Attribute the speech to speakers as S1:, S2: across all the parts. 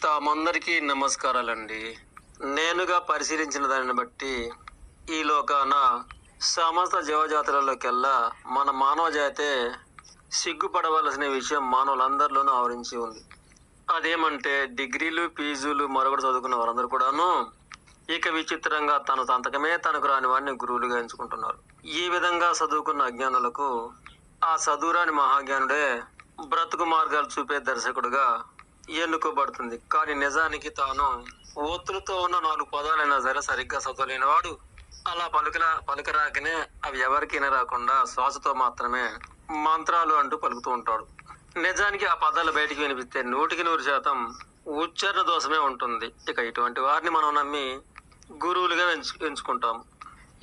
S1: తామందరికీ నమస్కారాలండి. నేనుగా పరిశీలించిన దానిని బట్టి ఈ లోకాన సమస్త జీవజాతులలోకెల్లా మన మానవ జాతే సిగ్గుపడవలసిన విషయం మానవులందరిలోనూ ఆవరించి ఉంది. అదేమంటే డిగ్రీలు, పీజీలు మరొకటి చదువుకున్న వారందరూ కూడాను ఇక విచిత్రంగా తన సంతకమే తనకు రాని వాడిని గురువులుగా ఎంచుకుంటున్నారు. ఈ విధంగా చదువుకున్న అజ్ఞానులకు ఆ చదువురాని మహాజ్ఞానుడే బ్రతుకు మార్గాలు చూపే దర్శకుడుగా ఎన్నుకోబడుతుంది. కానీ నిజానికి తాను ఒత్తులతో ఉన్న 4 పదాలైనా సరే సరిగ్గా చదవలేని వాడు అలా పలుకరాకనే అవి ఎవరికైనా రాకుండా శ్వాసతో మాత్రమే మంత్రాలు అంటూ పలుకుతూ ఉంటాడు. నిజానికి ఆ పదాలు బయటికి వినిపిస్తే 100% ఉచ్చారణ దోషమే ఉంటుంది. ఇక ఇటువంటి వారిని మనం నమ్మి గురువులుగా ఎంచుకుంటాము.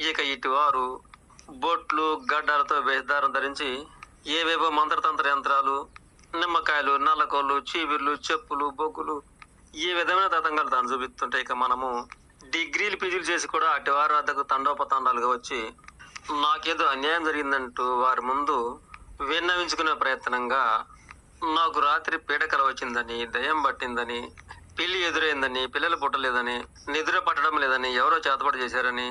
S1: ఇక ఇటువారు బొట్లు గడ్డాలతో వేషధారం ధరించి ఏవేవో మంత్రతంత్ర యంత్రాలు, నిమ్మకాయలు, నల్లకోళ్ళు, చీవిర్లు, చెప్పులు, బొగ్గులు ఈ విధమైన తతంగాలు తాను చూపిస్తుంటే ఇక మనము డిగ్రీలు, పీజీలు చేసి కూడా అటు వారి వద్దకు తండోపతండాలుగా వచ్చి నాకేదో అన్యాయం జరిగిందంటూ వారి ముందు విన్నవించుకునే ప్రయత్నంగా నాకు రాత్రి పీడకల వచ్చిందని, దయ్యం పట్టిందని, పెళ్లి ఎదురైందని, పిల్లలు పుట్టలేదని, నిద్ర పట్టడం లేదని, ఎవరో చేతపడి చేశారని,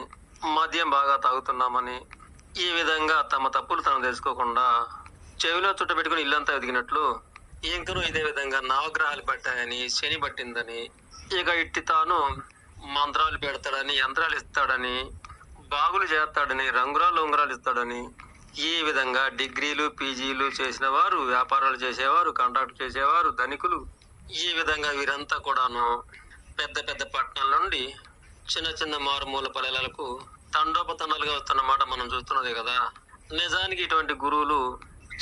S1: మద్యం బాగా తాగుతున్నామని ఈ విధంగా తమ తప్పులు తను తెలుసుకోకుండా చెవిలో చుట్టబెట్టుకుని ఇల్లంతా ఎదిగినట్లు ఇంకనూ ఇదే విధంగా నవగ్రహాలు పట్టాయని, శని పట్టిందని, ఇక ఇట్టి తాను మంత్రాలు పెడతాడని, యంత్రాలు ఇస్తాడని, బాగులు చేస్తాడని, రంగురాలు ఉంగరాలు ఇస్తాడని ఈ విధంగా డిగ్రీలు, పీజీలు చేసిన వారు, వ్యాపారాలు చేసేవారు, కాంట్రాక్ట్ చేసేవారు, ధనికులు ఈ విధంగా వీరంతా కూడాను పెద్ద పెద్ద పట్టణాల నుండి చిన్న చిన్న మారుమూల పల్లెలకు తండోపతండాలుగా వస్తున్నమాట మనం చూస్తున్నదే కదా. నిజానికి ఇటువంటి గురువులు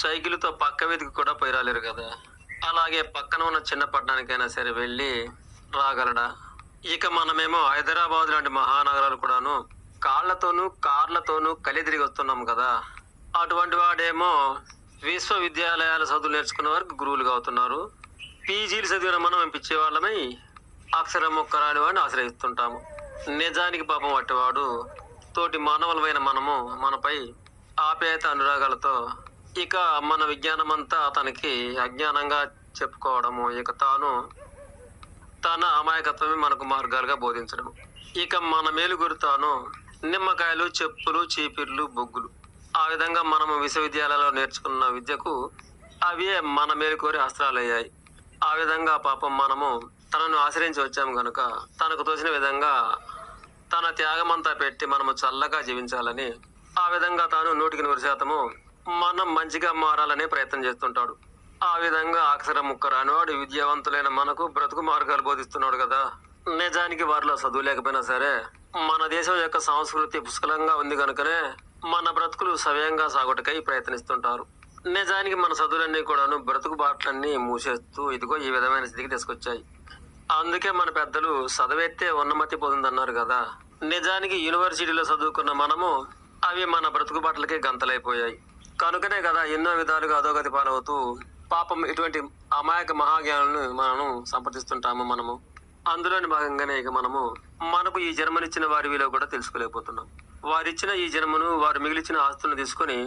S1: సైకిల్తో పక్క వీధికి కూడా పోయి రాలేరు కదా. అలాగే పక్కన ఉన్న చిన్న పట్టణానికైనా సరే వెళ్ళి రాగలడా? ఇక మనమేమో హైదరాబాద్ లాంటి మహానగరాలు కూడాను కాళ్లతోనూ కార్లతోనూ కలిదిరిగి వస్తున్నాం కదా. అటువంటి వాడేమో విశ్వవిద్యాలయాల చదువులు నేర్చుకున్న వారికి గురువులుగా అవుతున్నారు. పీజీలు చదివిన మనం పిచ్చే వాళ్ళమై అక్షరం మొక్కరాని వాడిని ఆశ్రయిస్తుంటాము. నిజానికి పాపం అట్టివాడు తోటి మానవులమైన మనము మనపై ఆప్యాయత అనురాగాలతో ఇక మన విజ్ఞానం అంతా అతనికి అజ్ఞానంగా చెప్పుకోవడము, ఇక తన అమాయకత్వమే మనకు మార్గాలుగా బోధించడం. ఇక మన మేలు గురుతాను నిమ్మకాయలు, చెప్పులు, చీపిర్లు, బొగ్గులు ఆ విధంగా మనము విశ్వవిద్యాలయాల్లో నేర్చుకున్న విద్యకు అవే మన మేలు కోరి అస్త్రాలు అయ్యాయి. ఆ విధంగా పాపం మనము తనను ఆశ్రయించి వచ్చాము కనుక తనకు తోచిన విధంగా తన త్యాగమంతా పెట్టి మనము చల్లగా జీవించాలని ఆ విధంగా తాను 100% మనం మంచిగా మారాలనే ప్రయత్నం చేస్తుంటాడు. ఆ విధంగా అక్షరం ముక్కరాని వాడు విద్యావంతులైన మనకు బ్రతుకు మార్గాలు బోధిస్తున్నాడు కదా. నిజానికి వారిలో చదువు లేకపోయినా సరే మన దేశం యొక్క సంస్కృతి పుష్కలంగా ఉంది కనుకనే మన బ్రతుకులు సవ్యంగా సాగుటకై ప్రయత్నిస్తుంటారు. నిజానికి మన చదువులన్నీ కూడాను బ్రతుకు బాటలన్నీ మూసేస్తూ ఇదిగో ఈ విధమైన స్థితికి తీసుకొచ్చాయి. అందుకే మన పెద్దలు చదివేస్తే ఉన్నమతి పోతుందన్నారు కదా. నిజానికి యూనివర్సిటీలో చదువుకున్న మనము అవి మన బ్రతుకు బాటలకే గంతలైపోయాయి. కనుకనే కదా ఎన్నో విధాలుగా అధోగతి పాలవుతూ పాపం ఇటువంటి అమాయక మహాజ్ఞానులను మనం సంప్రదిస్తుంటాము. మనము అందులోని భాగంగానే ఇక మనకు ఈ జన్మనిచ్చిన వారి విలువ కూడా తెలుసుకోలేకపోతున్నాం. వారిచ్చిన ఈ జన్మను, వారు మిగిలిచిన ఆస్తులను తీసుకొని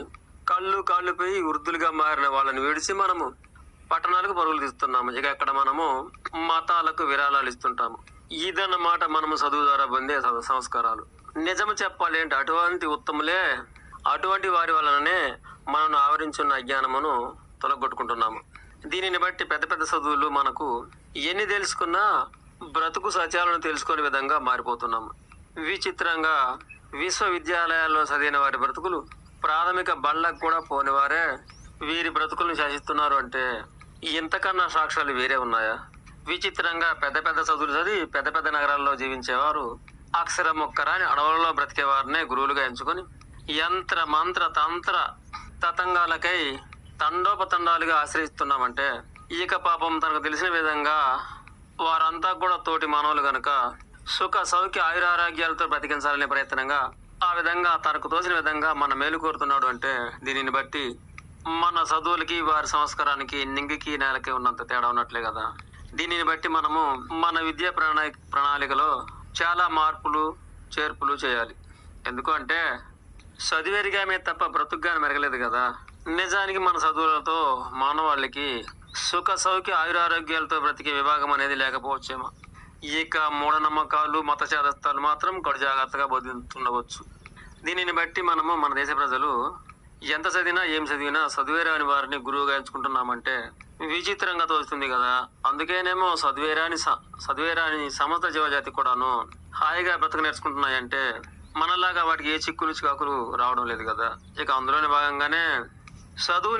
S1: కాళ్ళుపై వృద్ధులుగా మారిన వాళ్ళని విడిచి మనము పట్టణాలకు పరుగులు తీస్తున్నాము. ఇక అక్కడ మనము మతాలకు విరాళాలు ఇస్తుంటాము. ఇదన్నమాట మనము చదువు ద్వారా పొందే సంస్కారాలు. నిజము చెప్పాలి అంటే అటువంటి ఉత్తములే అటువంటి వారి వలననే మనం ఆవరించున్న అజ్ఞానమును తొలగొట్టుకుంటున్నాము. దీనిని బట్టి పెద్ద పెద్ద చదువులు మనకు ఎన్ని తెలుసుకున్నా బ్రతుకు సత్యాలను తెలుసుకునే విధంగా మారిపోతున్నాము. విచిత్రంగా విశ్వవిద్యాలయాల్లో చదివిన వారి బ్రతుకులు ప్రాథమిక బళ్ళకు కూడా పోని వారే వీరి బ్రతుకులను శాసిస్తున్నారు అంటే ఇంతకన్నా సాక్ష్యాలు వేరే ఉన్నాయా? విచిత్రంగా పెద్ద పెద్ద చదువులు చదివి పెద్ద పెద్ద నగరాల్లో జీవించేవారు అక్షరం మొక్కరాని అడవులలో బ్రతికే వారినే గురువులుగా ఎంచుకొని యంత్ర మంత్ర తంత్ర తతంగాలకై తండోపతండాలుగా ఆశ్రయిస్తున్నామంటే ఇక పాపం తనకు తెలిసిన విధంగా వారంతా కూడా తోటి మానవులు గనుక సుఖ సౌఖ్య ఆయురారోగ్యాలతో బ్రతికించాలనే ప్రయత్నంగా ఆ విధంగా తనకు తోచిన విధంగా మన మేలు కోరుతున్నాడు అంటే దీనిని బట్టి మన చదువులకి వారి సంస్కారానికి నింగికి నేలకి ఉన్నంత తేడా ఉన్నట్లే కదా. దీనిని బట్టి మనము మన విద్యా ప్రణాళికలో చాలా మార్పులు చేర్పులు చేయాలి. ఎందుకు అంటే చదివేరిగామే తప్ప బ్రతుకుగానే మెరగలేదు కదా. నిజానికి మన చదువులతో మానవాళికి సుఖ సౌఖ్య ఆయురారోగ్యాలతో బ్రతికే విభాగం అనేది లేకపోవచ్చేమో. ఇక మూఢనమ్మకాలు మత చేదస్తాలు మాత్రం కడు జాగ్రత్తగా బోధిస్తుండవచ్చు. దీనిని బట్టి మనము మన దేశ ప్రజలు ఎంత చదివినా ఏం చదివినా చదువే రాని వారిని గురువుగా ఎంచుకుంటున్నామంటే విచిత్రంగా తోస్తుంది కదా. అందుకేనేమో చదువే రాని సమస్త జీవజాతి కూడాను హాయిగా బ్రతక నేర్చుకుంటున్నాయంటే మనలాగా వాటికి ఏ చిక్కులు చికాకులు రావడం లేదు కదా. ఇక అందులోని భాగంగానే చదువు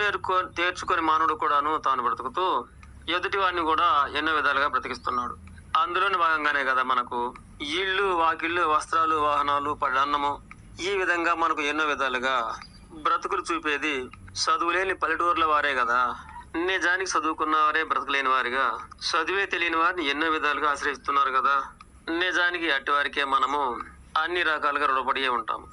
S1: తేర్చుకొని మానవుడు కూడాను తాను బ్రతుకుతూ ఎదుటి వాడిని కూడా ఎన్నో విధాలుగా బ్రతికిస్తున్నాడు. అందులోని భాగంగానే కదా మనకు ఇళ్ళు, వాకిళ్ళు, వస్త్రాలు, వాహనాలు, అన్నము, ఈ విధంగా మనకు ఎన్నో విధాలుగా బ్రతుకులు చూపేది చదువులేని పల్లెటూర్ల వారే కదా. నిజానికి చదువుకున్న వారే బ్రతకలేని వారిగా చదువే తెలియని వారిని ఎన్నో విధాలుగా ఆశ్రయిస్తున్నారు కదా. నిజానికి అట్టి వారికే మనము అన్ని రకాలుగా రుణపడియే ఉంటాము.